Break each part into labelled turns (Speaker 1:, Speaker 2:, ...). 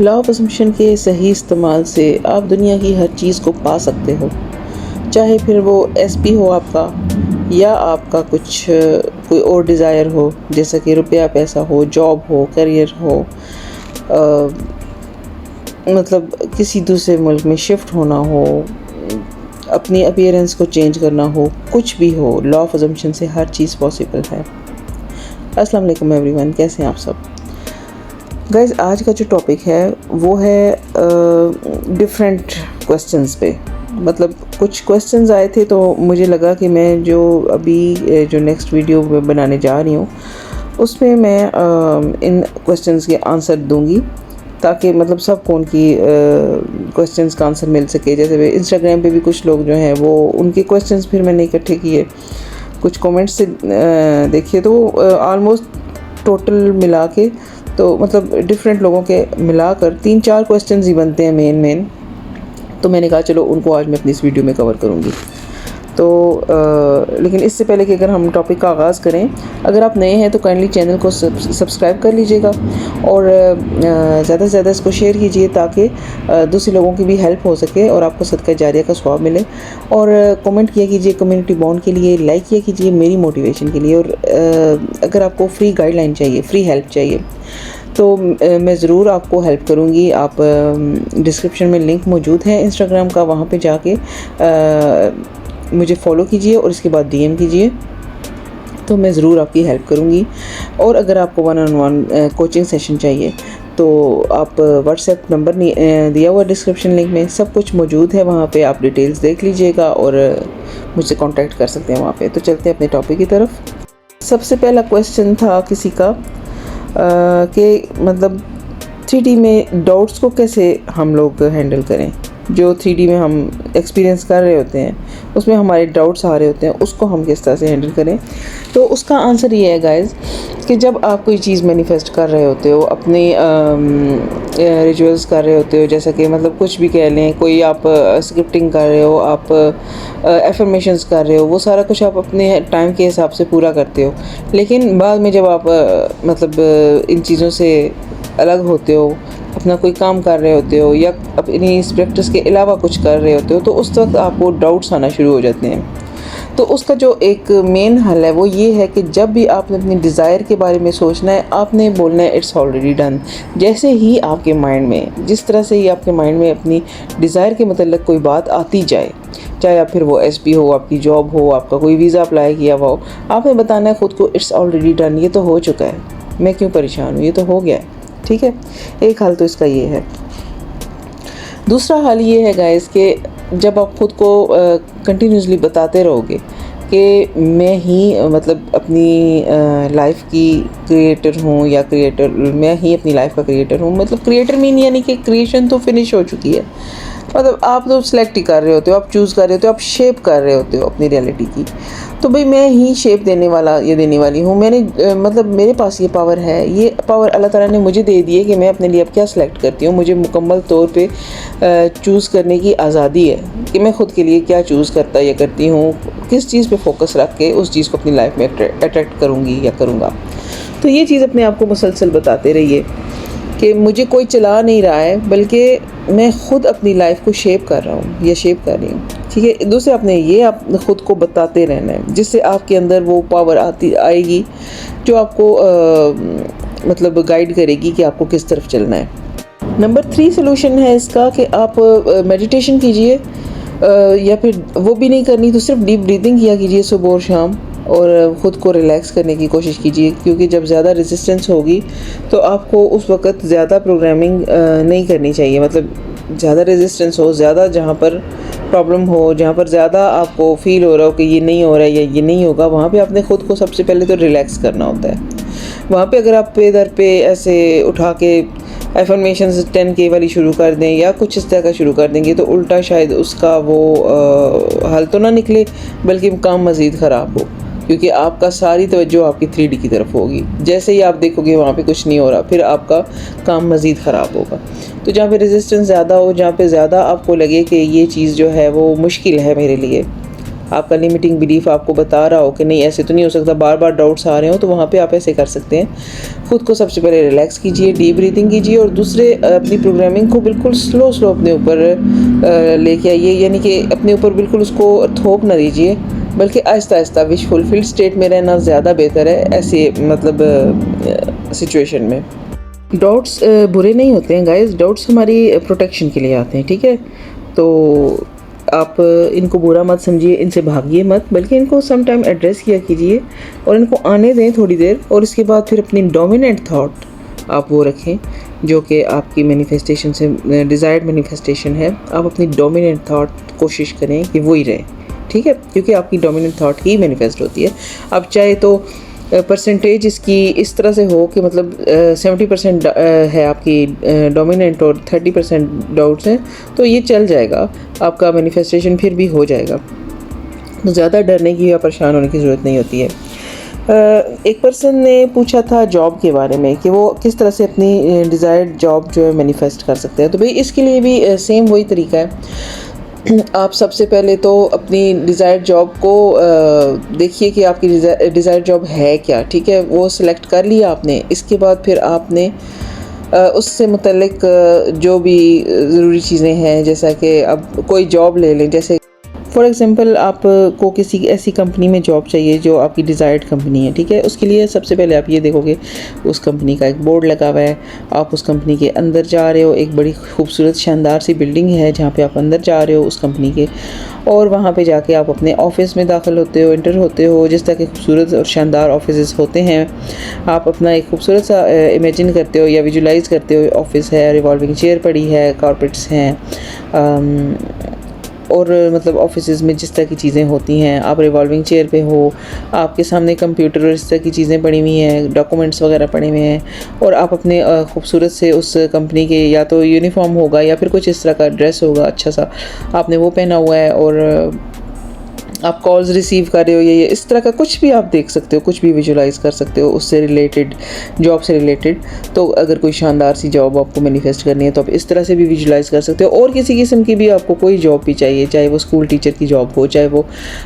Speaker 1: Law of assumption के सही इस्तेमाल से आप दुनिया की हर चीज़ को पा सकते हो, चाहे फिर वो एसपी हो आपका, या आपका कुछ कोई और डिज़ायर हो, जैसा कि रुपया पैसा हो, जॉब हो, करियर हो, मतलब किसी दूसरे मुल्क में शिफ्ट होना हो, अपनी अपीयरेंस को चेंज करना हो, कुछ भी हो, लॉ ऑफ असम्पशन से हर चीज़ पॉसिबल है। अस्सलाम वालेकुम एवरीवन, कैसे हैं आप सब? गाइस, आज का जो टॉपिक है वो है डिफरेंट क्वेश्चंस पे। मतलब कुछ क्वेश्चंस आए थे तो मुझे लगा कि मैं जो नेक्स्ट वीडियो बनाने जा रही हूँ उसमें मैं इन क्वेश्चंस के आंसर दूंगी, ताकि मतलब सबको उनकी क्वेश्चंस का आंसर मिल सके। जैसे इंस्टाग्राम पे भी कुछ लोग जो हैं वो उनके क्वेश्चंस फिर मैंने इकट्ठे किए, कुछ कमेंट्स से देखिए तो ऑलमोस्ट टोटल मिला के तो मतलब डिफरेंट लोगों के मिलाकर 3-4 क्वेश्चंस ही बनते हैं मेन। तो मैंने कहा चलो उनको आज मैं अपनी इस वीडियो में कवर करूँगी। तो लेकिन इससे पहले कि अगर हम टॉपिक का आगाज़ करें, अगर आप नए हैं तो काइंडली चैनल को सब्सक्राइब कर लीजिएगा और ज़्यादा से ज़्यादा इसको शेयर कीजिए, ताकि दूसरे लोगों की भी हेल्प हो सके और आपको सदका जारिया का सवाब मिले। और कमेंट किया कीजिए कम्युनिटी बॉन्ड के लिए, लाइक किया कीजिए मेरी मोटिवेशन के लिए। और अगर आपको फ्री गाइडलाइन चाहिए, फ्री हेल्प चाहिए, तो मैं ज़रूर आपको हेल्प करूँगी। आप डिस्क्रिप्शन में लिंक मौजूद है इंस्टाग्राम का, वहाँ पे जाके मुझे फॉलो कीजिए और इसके बाद डीएम कीजिए, तो मैं ज़रूर आपकी हेल्प करूँगी। और अगर आपको 1-on-1 कोचिंग सेशन चाहिए तो आप व्हाट्सएप नंबर दिया हुआ डिस्क्रिप्शन लिंक में, सब कुछ मौजूद है, वहाँ पे आप डिटेल्स देख लीजिएगा और मुझसे कांटेक्ट कर सकते हैं वहाँ पे। तो चलते हैं अपने टॉपिक की तरफ। सबसे पहला क्वेश्चन था किसी का कि मतलब 3D में डाउट्स को कैसे हम लोग हैंडल करें। जो 3D में हम एक्सपीरियंस कर रहे होते हैं, उसमें हमारे डाउट्स आ रहे होते हैं, उसको हम किस तरह से हैंडल करें। तो उसका आंसर ये है गाइस कि जब आप कोई चीज़ मैनिफेस्ट कर रहे होते हो, अपने रिचुअल्स कर रहे होते हो, जैसा कि मतलब कुछ भी कह लें, कोई आप स्क्रिप्टिंग कर रहे हो, आप एफर्मेशंस कर रहे हो, वो सारा कुछ आप अपने टाइम के हिसाब से पूरा करते हो। लेकिन बाद में जब आप मतलब इन चीज़ों से अलग होते हो, अपना कोई काम कर रहे होते हो या अपनी इस प्रैक्टिस के अलावा कुछ कर रहे होते हो, तो उस वक्त आपको डाउट्स आना शुरू हो जाते हैं। तो उसका जो एक मेन हल है वो ये है कि जब भी आपने अपनी डिज़ायर के बारे में सोचना है, आपने बोलना है इट्स ऑलरेडी डन। जैसे ही आपके माइंड में, जिस तरह से ही आपके माइंड में अपनी डिज़ायर के मतलब कोई बात आती जाए, चाहे फिर वो एसपी हो, आपकी जॉब हो, आपका कोई वीज़ा अप्लाई किया हुआ हो, आपने बताना है ख़ुद को इट्स ऑलरेडी डन, ये तो हो चुका है, मैं क्यों परेशान हूँ, ये तो हो गया है। ठीक है, एक हल तो इसका ये है। दूसरा हल ये है गाइस कि जब आप ख़ुद को कंटिन्यूसली बताते रहोगे कि मैं ही मतलब अपनी लाइफ की क्रिएटर हूँ, या मैं ही अपनी लाइफ का क्रिएटर हूँ। मतलब क्रिएटर मीन यानी कि क्रिएशन तो फिनिश हो चुकी है, मतलब आप तो सिलेक्ट ही कर रहे होते हो, आप चूज़ कर रहे होते हो, आप शेप कर रहे होते हो अपनी रियलिटी की। तो भाई मैं ही शेप देने वाली हूँ। मैंने मतलब मेरे पास ये पावर है, ये पावर अल्लाह ताला ने मुझे दे दी है कि मैं अपने लिए अब क्या सिलेक्ट करती हूँ। मुझे मुकम्मल तौर पे चूज़ करने की आज़ादी है कि मैं ख़ुद के लिए क्या चूज़ करता या करती हूँ, किस चीज़ पे फोकस रख के उस चीज़ को अपनी लाइफ में अट्रैक्ट करूँगी या करूँगा। तो ये चीज़ अपने आप को मुसलसल बताते रहिए कि मुझे कोई चला नहीं रहा है, बल्कि मैं ख़ुद अपनी लाइफ को शेप कर रहा हूँ या शेप कर रही हूँ। ठीक है, दूसरे आपने ये आप ख़ुद को बताते रहना है, जिससे आपके अंदर वो पावर आएगी जो आपको मतलब गाइड करेगी कि आपको किस तरफ चलना है। नंबर 3 सोल्यूशन है इसका कि आप मेडिटेशन कीजिए, या फिर वो भी नहीं करनी तो सिर्फ डीप ब्रीदिंग किया कीजिए सुबह और शाम, और ख़ुद को रिलैक्स करने की कोशिश कीजिए। क्योंकि जब ज़्यादा रेजिस्टेंस होगी तो आपको उस वक़्त ज़्यादा प्रोग्रामिंग नहीं करनी चाहिए। मतलब ज़्यादा रेजिस्टेंस हो, ज़्यादा जहाँ पर प्रॉब्लम हो, जहाँ पर ज़्यादा आपको फील हो रहा हो कि ये नहीं हो रहा है या ये नहीं होगा, वहाँ पे आपने ख़ुद को सबसे पहले तो रिलैक्स करना होता है। वहाँ पे अगर आप पे दर पे ऐसे उठा के एफर्मेशंस 10K वाली शुरू कर दें या कुछ इस तरह का शुरू कर देंगे, तो उल्टा शायद उसका वो हल तो ना निकले, बल्कि काम मज़ीद ख़राब हो, क्योंकि आपका सारी तवज्जो आपकी 3D की तरफ होगी। जैसे ही आप देखोगे वहाँ पे कुछ नहीं हो रहा, फिर आपका काम मज़ीद ख़राब होगा। तो जहाँ पे रेजिस्टेंस ज़्यादा हो, जहाँ पे ज़्यादा आपको लगे कि ये चीज़ जो है वो मुश्किल है मेरे लिए, आपका लिमिटिंग बिलीफ आपको बता रहा हो कि नहीं ऐसे तो नहीं हो सकता, बार बार डाउट्स आ रहे हो, तो वहाँ पे आप ऐसे कर सकते हैं। ख़ुद को सबसे पहले रिलैक्स कीजिए, डीप ब्रीथिंग कीजिए, और दूसरे अपनी प्रोग्रामिंग को बिल्कुल स्लो स्लो अपने ऊपर लेके आइए, यानी कि अपने ऊपर बिल्कुल उसको थोप ना दीजिए, बल्कि Aahista Aahista wish fulfilled state में रहना ज़्यादा बेहतर है ऐसे मतलब सिचुएशन में। डाउट्स बुरे नहीं होते हैं गाइस, डाउट्स हमारी प्रोटेक्शन के लिए आते हैं, ठीक है। तो आप इनको बुरा मत समझिए, इनसे भागिए मत, बल्कि इनको सम टाइम एड्रेस किया कीजिए और इनको आने दें थोड़ी देर, और इसके बाद फिर अपनी डोमिनेंट थॉट आप वो रखें जो कि आपकी मैनिफेस्टेशन से डिज़ायर्ड मैनिफेस्टेशन है। आप अपनी डोमिनेंट थॉट कोशिश करें कि वो ही रहे, ठीक है, क्योंकि आपकी डोमिनेंट थॉट ही मैनिफेस्ट होती है। अब चाहे तो परसेंटेज इसकी इस तरह से हो कि मतलब 70% है आपकी डोमिनेंट और 30% डाउट्स हैं, तो ये चल जाएगा, आपका मैनिफेस्टेशन फिर भी हो जाएगा। तो ज़्यादा डरने की या परेशान होने की ज़रूरत नहीं होती है। एक पर्सन ने पूछा था जॉब के बारे में कि वो किस तरह से अपनी डिज़ायर्ड जॉब जो है मैनिफेस्ट कर सकते हैं। तो भाई इसके लिए भी सेम वही तरीका है। आप सबसे पहले तो अपनी डिज़ायर्ड जॉब को देखिए कि आपकी डिज़ायर्ड जॉब है क्या, ठीक है, वो सिलेक्ट कर लिया आपने। इसके बाद फिर आपने उससे मुतल्लिक जो भी ज़रूरी चीज़ें हैं, जैसा कि अब कोई जॉब ले लें, जैसे फॉर एग्ज़ाम्पल आपको किसी ऐसी कंपनी में जॉब चाहिए जो आपकी डिज़ायर्ड कंपनी है, ठीक है। उसके लिए सबसे पहले आप ये देखोगे उस कंपनी का एक बोर्ड लगा हुआ है, आप उस कंपनी के अंदर जा रहे हो, एक बड़ी खूबसूरत शानदार सी बिल्डिंग है जहाँ पे आप अंदर जा रहे हो उस कंपनी के, और वहाँ पे जाके आप अपने ऑफिस में दाखिल होते हो, इंटर होते हो। जिस तरह के खूबसूरत और शानदार ऑफिस होते हैं, आप अपना एक खूबसूरत सा इमेजिन करते हो या विजुलाइज करते हो। ऑफिस है, रिवॉल्विंग चेयर पड़ी है, कारपेट्स हैं, और मतलब ऑफिस में जिस तरह की चीज़ें होती हैं, आप रिवॉल्विंग चेयर पे हो, आपके सामने कंप्यूटर और इस तरह की चीज़ें पड़ी हुई हैं, डॉक्यूमेंट्स वगैरह पड़े हुए हैं, और आप अपने खूबसूरत से उस कंपनी के या तो यूनिफॉर्म होगा या फिर कुछ इस तरह का ड्रेस होगा अच्छा सा, आपने वो पहना हुआ है, और आप कॉल्स रिसीव कर रहे हो, ये इस तरह का कुछ भी आप देख सकते हो, कुछ भी विजुलाइज कर सकते हो उससे रिलेटेड, जॉब से रिलेटेड। तो अगर कोई शानदार सी जॉब आपको मैनिफेस्ट करनी है तो आप इस तरह से भी विजुलाइज कर सकते हो। और किसी किस्म की भी आपको कोई जॉब भी चाहिए, चाहे वो स्कूल टीचर की जॉब हो, चाहे वो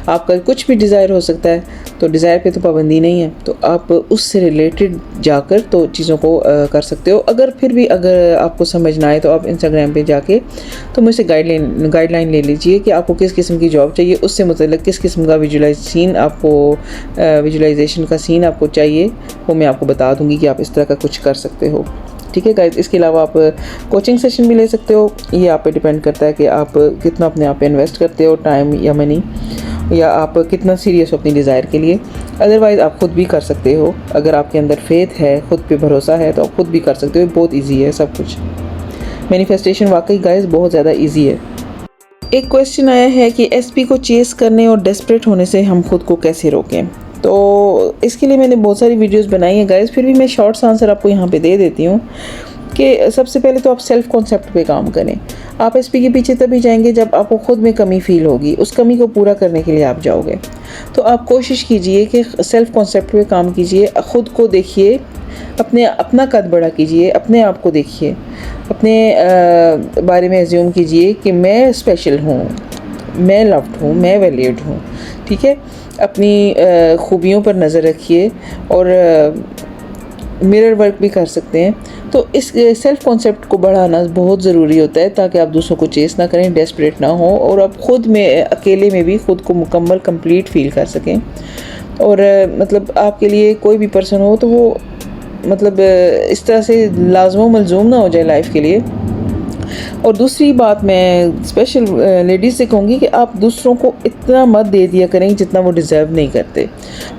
Speaker 1: आपका कुछ भी डिज़ायर हो सकता है, तो डिज़ायर पे तो पाबंदी नहीं है, तो आप उससे रिलेटेड जाकर तो चीज़ों को कर सकते हो। अगर फिर भी अगर आपको समझ ना आए तो आप इंस्टाग्राम पे जाके तो मुझसे गाइडलाइन ले लीजिए कि आपको किस किस्म की जॉब चाहिए, उससे मतलब किस किस्म का विजुलाइजेशन का सीन आपको चाहिए, वो मैं आपको बता दूंगी कि आप इस तरह का कुछ कर सकते हो, ठीक है गाइस। इसके अलावा आप कोचिंग सेशन भी ले सकते हो, ये आप पे डिपेंड करता है कि आप कितना अपने आप पे इन्वेस्ट करते हो, टाइम या मनी, या आप कितना सीरियस हो अपनी डिज़ायर के लिए। अदरवाइज़ आप ख़ुद भी कर सकते हो, अगर आपके अंदर फेथ है, ख़ुद पे भरोसा है, तो आप ख़ुद भी कर सकते हो। बहुत ईजी है सब कुछ, मैनिफेस्टेशन वाकई गाइस बहुत ज़्यादा ईजी है। एक क्वेश्चन आया है कि एसपी को चेस करने और डेस्परेट होने से हम खुद को कैसे रोकें। तो इसके लिए मैंने बहुत सारी वीडियोस बनाई हैं गाइस, फिर भी मैं शॉर्ट्स आंसर आपको यहाँ पे दे देती हूँ कि सबसे पहले तो आप सेल्फ कॉन्सेप्ट पे काम करें। आप एसपी के पीछे तभी जाएंगे जब आपको खुद में कमी फील होगी, उस कमी को पूरा करने के लिए आप जाओगे। तो आप कोशिश कीजिए कि सेल्फ कॉन्सेप्ट पे काम कीजिए, ख़ुद को देखिए, अपना कद बड़ा कीजिए, अपने आप को देखिए, अपने बारे में एज्यूम कीजिए कि मैं स्पेशल हूँ, मैं लव्ड हूँ, मैं वैल्यूड हूँ, ठीक है। अपनी खूबियों पर नज़र रखिए, और मिरर वर्क भी कर सकते हैं। तो इस सेल्फ कॉन्सेप्ट को बढ़ाना बहुत ज़रूरी होता है ताकि आप दूसरों को चेस ना करें, डेस्परेट ना हो, और आप ख़ुद में अकेले में भी ख़ुद को मुकम्मल कंप्लीट फील कर सकें। और मतलब आपके लिए कोई भी पर्सन हो तो वो मतलब इस तरह से लाज़िम मलज़ूम ना हो जाए लाइफ के लिए। और दूसरी बात मैं स्पेशल लेडीज़ से कहूँगी कि आप दूसरों को इतना मत दे दिया करें जितना वो डिज़र्व नहीं करते।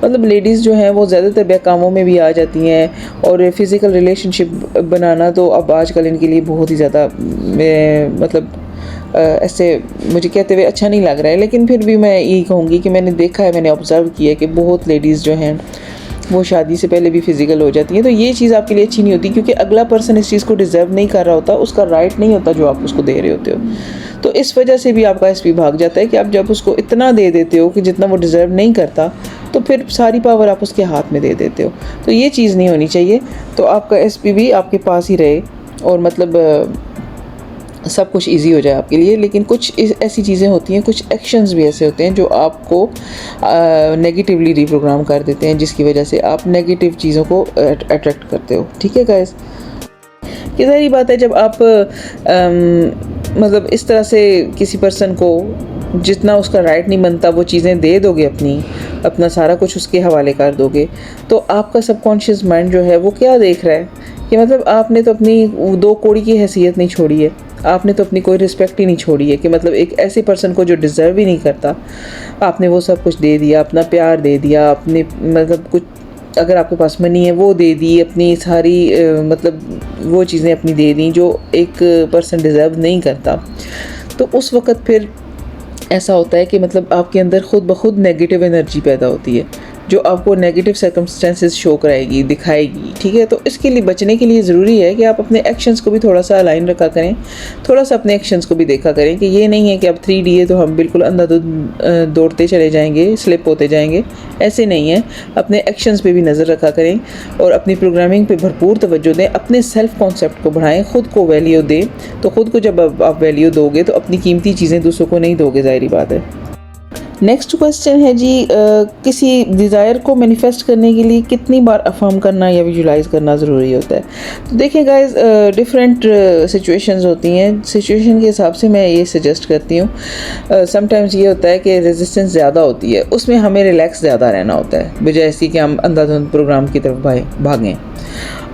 Speaker 1: मतलब लेडीज़ जो हैं वो ज़्यादातर बेकामों में भी आ जाती हैं, और फ़िज़िकल रिलेशनशिप बनाना तो अब आजकल इनके लिए बहुत ही ज़्यादा मतलब ऐसे मुझे कहते हुए अच्छा नहीं लग रहा है, लेकिन फिर भी मैं यही कहूँगी कि मैंने देखा है, मैंने ऑब्ज़र्व किया है कि बहुत लेडीज़ जो हैं वो शादी से पहले भी फ़िज़िकल हो जाती हैं। तो ये चीज़ आपके लिए अच्छी नहीं होती, क्योंकि अगला पर्सन इस चीज़ को डिज़र्व नहीं कर रहा होता, उसका राइट नहीं होता जो आप उसको दे रहे होते हो। तो इस वजह से भी आपका एसपी भाग जाता है कि आप जब उसको इतना दे देते हो कि जितना वो डिज़र्व नहीं करता, तो फिर सारी पावर आप उसके हाथ में दे देते हो। तो ये चीज़ नहीं होनी चाहिए। तो आपका एसपी भी आपके पास ही रहे, और मतलब सब कुछ इजी हो जाए आपके लिए। लेकिन कुछ ऐसी चीज़ें होती हैं, कुछ एक्शंस भी ऐसे होते हैं जो आपको नेगेटिवली रिप्रोग्राम कर देते हैं, जिसकी वजह से आप नेगेटिव चीज़ों को अट्रैक्ट करते हो। ठीक है गाइस, ये सारी बात है। जब आप मतलब इस तरह से किसी पर्सन को जितना उसका राइट नहीं बनता वो चीज़ें दे दोगे, अपना सारा कुछ उसके हवाले कर दोगे, तो आपका सबकॉन्शियस माइंड जो है वो क्या देख रहा है कि मतलब आपने तो अपनी 2 कौड़ी की हैसियत नहीं छोड़ी है, आपने तो अपनी कोई रिस्पेक्ट ही नहीं छोड़ी है, कि मतलब एक ऐसे पर्सन को जो डिज़र्व ही नहीं करता आपने वो सब कुछ दे दिया, अपना प्यार दे दिया, अपने मतलब कुछ अगर आपके पास मनी है वो दे दी, अपनी सारी मतलब वो चीज़ें अपनी दे दी जो एक पर्सन डिज़र्व नहीं करता। तो उस वक़्त फिर ऐसा होता है कि मतलब आपके अंदर ख़ुद ब खुद नेगेटिव एनर्जी पैदा होती है जो आपको नेगेटिव सर्कमस्टेंसेस शो कराएगी, दिखाएगी। ठीक है, तो इसके लिए बचने के लिए ज़रूरी है कि आप अपने एक्शंस को भी थोड़ा सा अलाइन रखा करें, थोड़ा सा अपने एक्शंस को भी देखा करें कि ये नहीं है कि अब 3D है तो हम बिल्कुल अंधाधुंध दौड़ते चले जाएंगे, स्लिप होते जाएंगे, ऐसे नहीं है। अपने एक्शंस पे भी नज़र रखा करें और अपनी प्रोग्रामिंग पे भरपूर तवज्जो दें, अपने सेल्फ कॉन्सेप्ट को बढ़ाएं, ख़ुद को वैल्यू दें। तो ख़ुद को जब आप वैल्यू दोगे तो अपनी कीमती चीज़ें दूसरों को नहीं दोगे, ज़ाहिर बात है। नेक्स्ट क्वेश्चन है जी, किसी डिज़ायर को मैनिफेस्ट करने के लिए कितनी बार अफर्म करना या विजुलाइज करना ज़रूरी होता है? तो देखिए गाइस, डिफरेंट सिचुएशंस होती हैं, सिचुएशन के हिसाब से मैं ये सजेस्ट करती हूँ। समटाइम्स ये होता है कि रेजिस्टेंस ज़्यादा होती है, उसमें हमें रिलैक्स ज़्यादा रहना होता है बजाय ऐसी कि हम अंधाधुंध प्रोग्राम की तरफ भागें।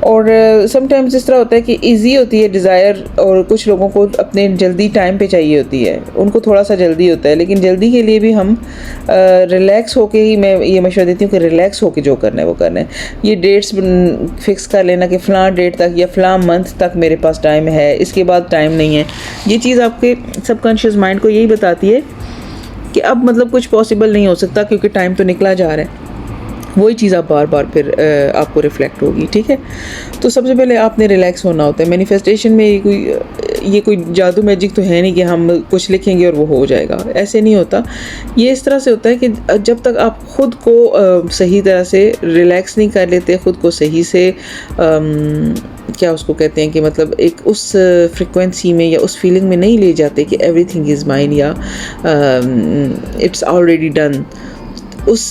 Speaker 1: और समटाइम्स इस तरह होता है कि इजी होती है डिज़ायर, और कुछ लोगों को अपने जल्दी टाइम पे चाहिए होती है, उनको थोड़ा सा जल्दी होता है। लेकिन जल्दी के लिए भी हम रिलैक्स होके ही, मैं ये मशवरा देती हूँ कि रिलैक्स होके जो करना है वो करना है। ये डेट्स फिक्स कर लेना कि फ़लाँ डेट तक या फ़लाँ मंथ तक मेरे पास टाइम है, इसके बाद टाइम नहीं है, ये चीज़ आपके सबकॉन्शियस माइंड को यही बताती है कि अब मतलब कुछ पॉसिबल नहीं हो सकता क्योंकि टाइम तो निकला जा रहा है। वही चीज़ आप बार बार फिर आपको रिफ़्लेक्ट होगी। ठीक है, तो सबसे पहले आपने रिलैक्स होना होता है। मैनिफेस्टेशन में ये कोई जादू मैजिक तो है नहीं कि हम कुछ लिखेंगे और वो हो जाएगा, ऐसे नहीं होता। ये इस तरह से होता है कि जब तक आप ख़ुद को सही तरह से रिलैक्स नहीं कर लेते, ख़ुद को सही से क्या उसको कहते हैं कि मतलब एक उस फ्रिक्वेंसी में या उस फीलिंग में नहीं ले जाते कि एवरीथिंग इज़ माइन या इट्स ऑलरेडी डन, उस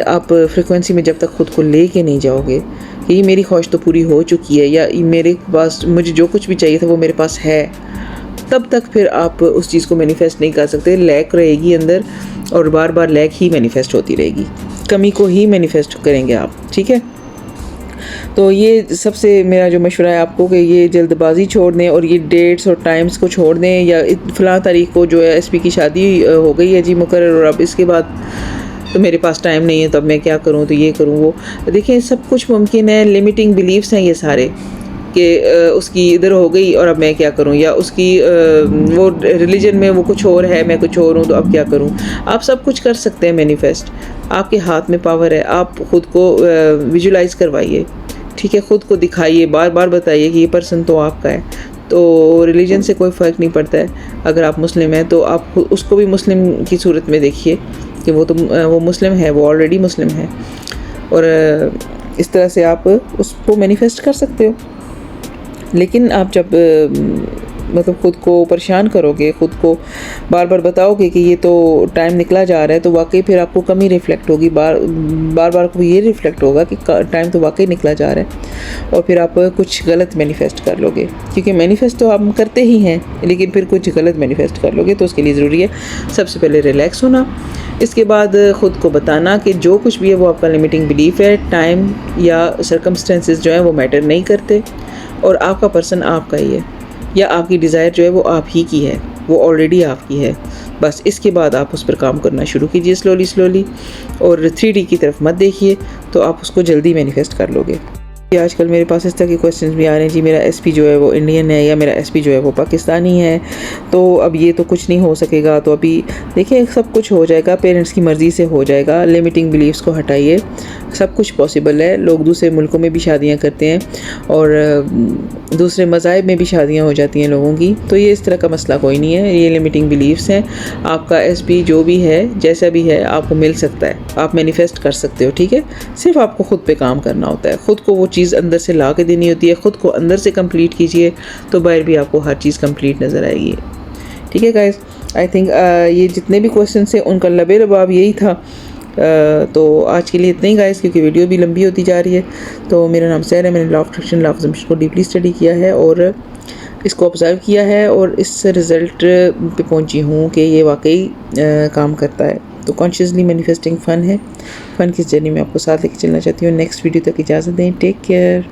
Speaker 1: आप फ्रिक्वेंसी में जब तक ख़ुद को ले के नहीं जाओगे कि ये मेरी ख्वाहिश तो पूरी हो चुकी है या मेरे पास मुझे जो कुछ भी चाहिए था वो मेरे पास है, तब तक फिर आप उस चीज़ को मैनिफेस्ट नहीं कर सकते। लैक रहेगी अंदर और बार बार लैक ही मैनिफेस्ट होती रहेगी, कमी को ही मैनिफेस्ट करेंगे आप। ठीक है, तो ये सबसे मेरा जो मशवरा है आपको कि ये जल्दबाजी छोड़ दें और ये डेट्स और टाइम्स को छोड़ दें, या फ़लाँ तारीख को जो है SP की शादी हो गई है जी मुकर्रर, और अब इसके बाद तो मेरे पास टाइम नहीं है, तो अब मैं क्या करूँ, तो ये करूँ वो। देखिए सब कुछ मुमकिन है, लिमिटिंग बिलीव्स हैं ये सारे कि उसकी इधर हो गई और अब मैं क्या करूँ, या उसकी वो रिलीजन में वो कुछ और है, मैं कुछ और हूँ, तो अब क्या करूँ। आप सब कुछ कर सकते हैं मैनिफेस्ट, आपके हाथ में पावर है। आप ख़ुद को विजुलाइज करवाइए, ठीक है, ख़ुद को दिखाइए, बार बार बताइए कि ये पर्सन तो आपका है। तो रिलीजन से कोई फ़र्क नहीं पड़ता है। अगर आप मुस्लिम हैं तो आप उसको भी मुस्लिम की सूरत में देखिए कि वो मुस्लिम है, वो ऑलरेडी मुस्लिम है, और इस तरह से आप उसको मैनिफेस्ट कर सकते हो। लेकिन आप जब मतलब ख़ुद को परेशान करोगे, ख़ुद को बार बार बताओगे कि ये तो टाइम निकला जा रहा है, तो वाकई फिर आपको कमी रिफ़्लेक्ट होगी, बार बार को ये रिफ़्लेक्ट होगा कि टाइम तो वाकई निकला जा रहा है, और फिर आप कुछ गलत मैनिफेस्ट कर लोगे। क्योंकि मैनिफेस्ट तो आप करते ही हैं, लेकिन फिर कुछ गलत मैनिफेस्ट कर लोगे। तो उसके लिए ज़रूरी है सबसे पहले रिलैक्स होना, इसके बाद ख़ुद को बताना कि जो कुछ भी है वो आपका लिमिटिंग बिलीफ है, टाइम या सर्कमस्टेंसेस जो हैं वो मैटर नहीं करते, और आपका पर्सन आपका ही है, या आपकी डिज़ायर जो है वो आप ही की है, वो ऑलरेडी आपकी है। बस इसके बाद आप उस पर काम करना शुरू कीजिए स्लोली, और 3D की तरफ मत देखिए, तो आप उसको जल्दी मैनिफेस्ट कर लोगे। आजकल मेरे पास इस तरह के क्वेश्चंस भी आ रहे हैं जी, मेरा SP जो है वो इंडियन है या मेरा SP जो है वो पाकिस्तानी है, तो अब ये तो कुछ नहीं हो सकेगा। तो अभी देखिए सब कुछ हो जाएगा, पेरेंट्स की मर्ज़ी से हो जाएगा। लिमिटिंग बिलीव्स को हटाइए, सब कुछ पॉसिबल है। लोग दूसरे मुल्कों में भी शादियां करते हैं और दूसरे मज़ाहिब में भी शादियां हो जाती हैं लोगों की, तो ये इस तरह का मसला कोई नहीं है। ये लिमिटिंग बिलीव्स हैं। आपका SP जो भी है, जैसा भी है, आपको मिल सकता है, आप मैनिफेस्ट कर सकते हो। ठीक है, सिर्फ आपको ख़ुद पे काम करना होता है, ख़ुद को वो चीज़ अंदर से ला के देनी होती है, ख़ुद को अंदर से कंप्लीट कीजिए तो बाहर भी आपको हर चीज़ कंप्लीट नज़र आएगी। ठीक है गाइस, आई थिंक ये जितने भी क्वेश्चन थे उनका लबे लबाब यही था। तो आज के लिए इतना ही गाइस, क्योंकि वीडियो भी लंबी होती जा रही है। तो मेरा नाम सैर है, मैंने law of attraction, law of assumption को डीपली स्टडी किया है और इसको ऑब्ज़र्व किया है और इस रिज़ल्ट पे पहुंची हूँ कि ये वाकई काम करता है। तो कॉन्शियसली मैनिफेस्टिंग फ़न है, फ़न की जर्नी में आपको साथ लेके चलना चाहती हूँ। नेक्स्ट वीडियो तक इजाज़त दें, टेक केयर।